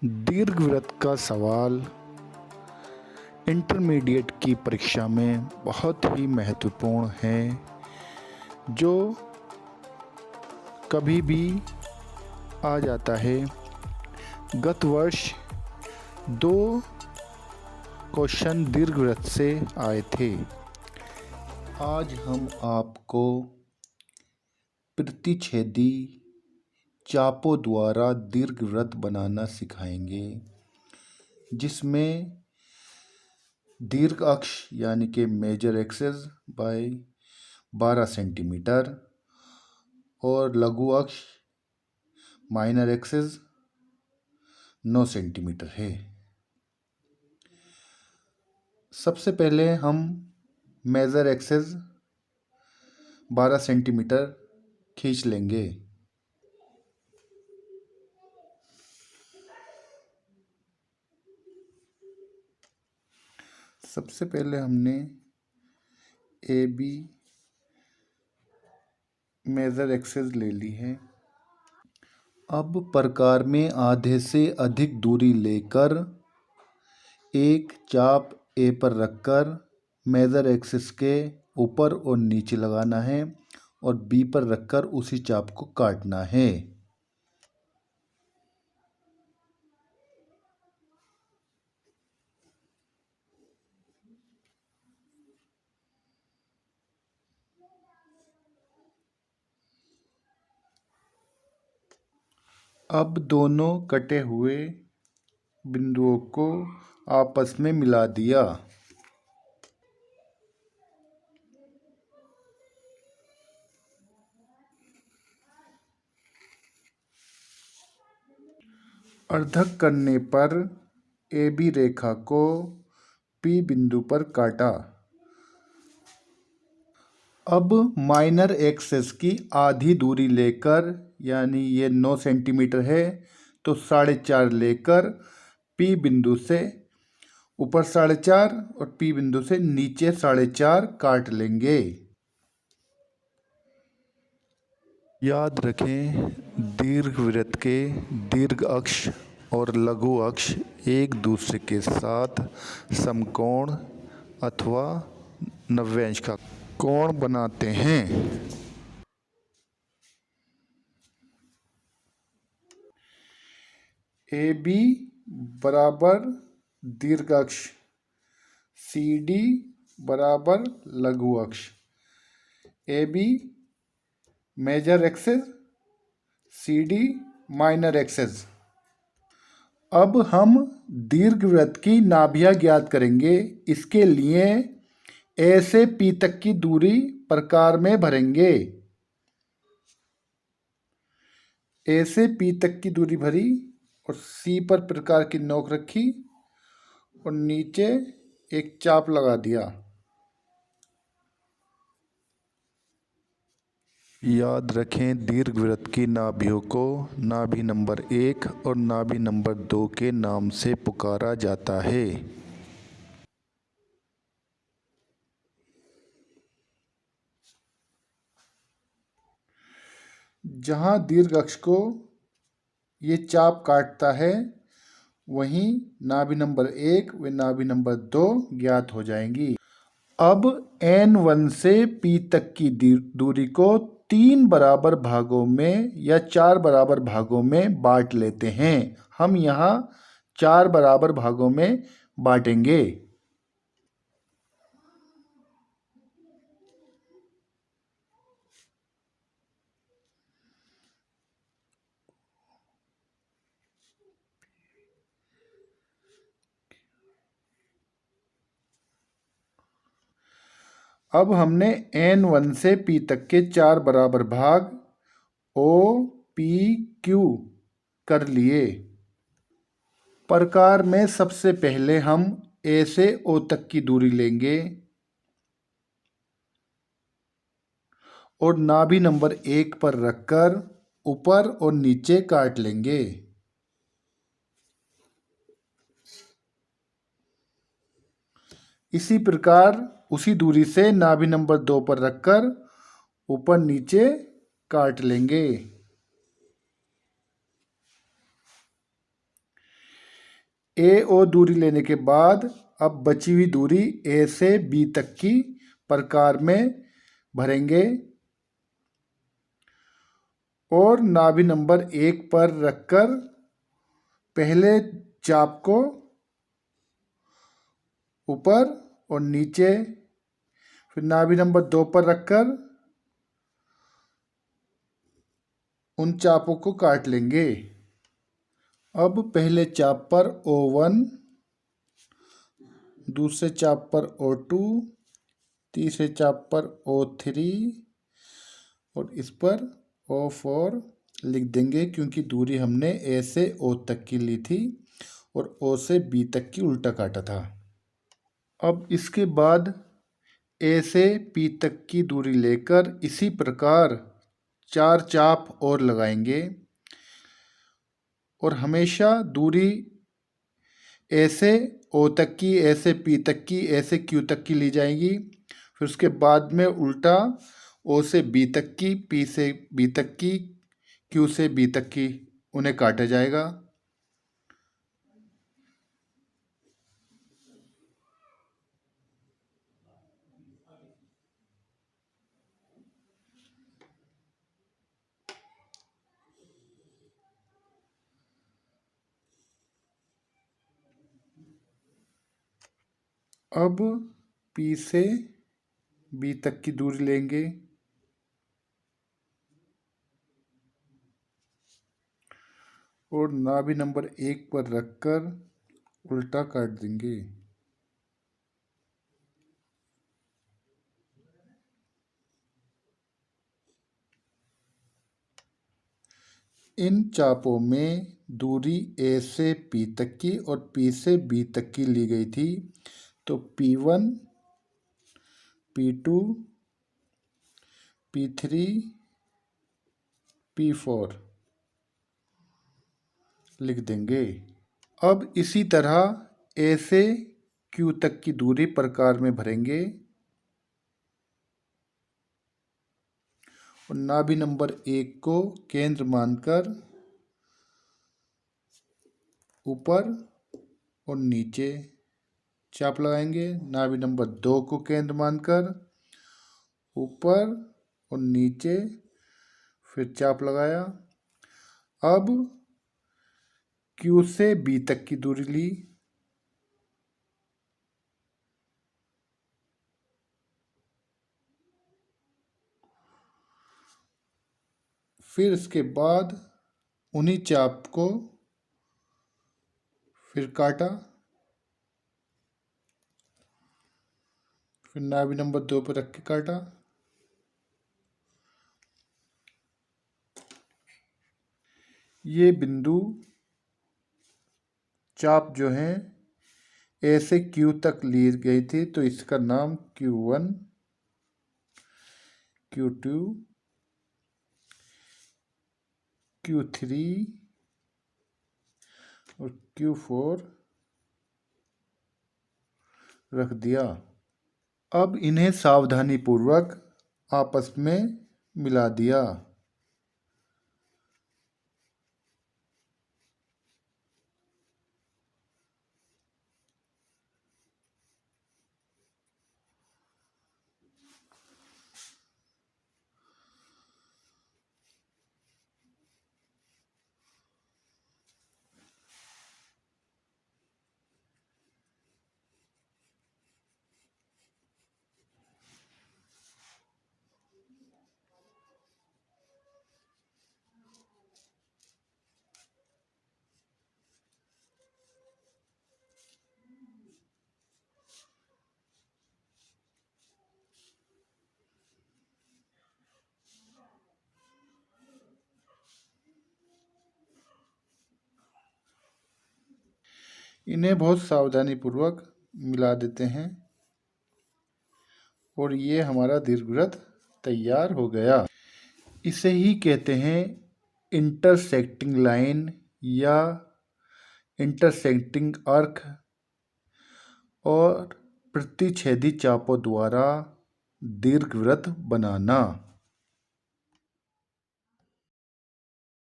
दीर्घवृत्त का सवाल इंटरमीडिएट की परीक्षा में बहुत ही महत्वपूर्ण है, जो कभी भी आ जाता है। गत वर्ष 2 क्वेश्चन दीर्घवृत्त से आए थे। आज हम आपको प्रतिच्छेदी चापों द्वारा दीर्घवृत्त बनाना सिखाएंगे, जिसमें दीर्घ अक्ष यानी कि मेजर एक्सिस बाय 12 सेंटीमीटर और लघु अक्ष माइनर एक्सिस 9 सेंटीमीटर है। सबसे पहले हम मेजर एक्सिस 12 सेंटीमीटर खींच लेंगे। सबसे पहले हमने ए बी मेजर एक्सिस ले ली है। अब प्रकार में आधे से अधिक दूरी लेकर एक चाप ए पर रखकर मेजर एक्सिस के ऊपर और नीचे लगाना है और बी पर रखकर उसी चाप को काटना है। अब दोनों कटे हुए बिंदुओं को आपस में मिला दिया। अर्धक करने पर ए बी रेखा को पी बिंदु पर काटा। अब माइनर एक्सिस की आधी दूरी लेकर, यानी ये 9 सेंटीमीटर है, तो 4.5 लेकर पी बिंदु से ऊपर 4.5 और पी बिंदु से नीचे 4.5 काट लेंगे। याद रखें, दीर्घवृत्त के दीर्घ अक्ष और लघु अक्ष एक दूसरे के साथ समकोण अथवा 90 अंश का कोण बनाते हैं। ए बी बराबर दीर्घ अक्ष, सी डी बराबर लघु अक्ष। A B major axis, C D minor axis. अब हम दीर्घवृत्त की नाभियाँ ज्ञात करेंगे। इसके लिए ए से पी तक की दूरी प्रकार में भरेंगे। ए से पी तक की दूरी भरी और सी पर प्रकार की नोक रखी और नीचे एक चाप लगा दिया। याद रखें, दीर्घवृत्त की नाभियों को नाभि नंबर 1 और नाभि नंबर 2 के नाम से पुकारा जाता है। जहाँ दीर्घ अक्ष को ये चाप काटता है, वहीं नाभि नंबर 1 व नाभि नंबर 2 ज्ञात हो जाएंगी। अब N1 से P तक की दूरी को 3 बराबर भागों में या 4 बराबर भागों में बांट लेते हैं। हम यहाँ 4 बराबर भागों में बांटेंगे। अब हमने N1 से P तक के 4 बराबर भाग O, P, Q कर लिए। प्रकार में सबसे पहले हम A से O तक की दूरी लेंगे और नाभि नंबर 1 पर रखकर ऊपर और नीचे काट लेंगे। इसी प्रकार उसी दूरी से नाभि नंबर 2 पर रखकर ऊपर नीचे काट लेंगे। ए ओ दूरी लेने के बाद अब बची हुई दूरी ए से बी तक की प्रकार में भरेंगे और नाभि नंबर 1 पर रखकर पहले चाप को ऊपर और नीचे, फिर नाभि नंबर 2 पर रखकर उन चापों को काट लेंगे। अब पहले चाप पर O1, दूसरे चाप पर O2, तीसरे चाप पर O3 और इस पर O4 लिख देंगे क्योंकि दूरी हमने A से O तक की ली थी और O से B तक की उल्टा काटा था। अब इसके बाद A से P तक की दूरी लेकर इसी प्रकार 4 चाप और लगाएंगे और हमेशा दूरी A से O तक की, A से P तक की, A से Q तक की ली जाएगी। फिर उसके बाद में उल्टा O से B तक की, P से B तक की, Q से B तक की उन्हें काटा जाएगा। अब P से B तक की दूरी लेंगे और नाभि नंबर 1 पर रखकर उल्टा काट देंगे। इन चापों में दूरी A से P तक की और P से B तक की ली गई थी, तो P1, P2, P3, P4 लिख देंगे। अब इसी तरह A से Q तक की दूरी प्रकार में भरेंगे और नाभि नंबर 1 को केंद्र मानकर ऊपर और नीचे चाप लगाएंगे। नाभि नंबर 2 को केंद्र मानकर ऊपर और नीचे फिर चाप लगाया। अब Q से B तक की दूरी ली, फिर इसके बाद उन्हीं चाप को फिर काटा, फिर नाभि नंबर 2 पर रख के काटा। ये बिंदु चाप जो हैं A से Q तक ली गई थी, तो इसका नाम Q1, Q2, Q3 और Q4 रख दिया। अब इन्हें सावधानीपूर्वक आपस में मिला दिया। इन्हें बहुत सावधानीपूर्वक मिला देते हैं और ये हमारा दीर्घवृत्त तैयार हो गया। इसे ही कहते हैं इंटरसेक्टिंग लाइन या इंटरसेक्टिंग आर्क और प्रतिच्छेदी चापों द्वारा दीर्घवृत्त बनाना।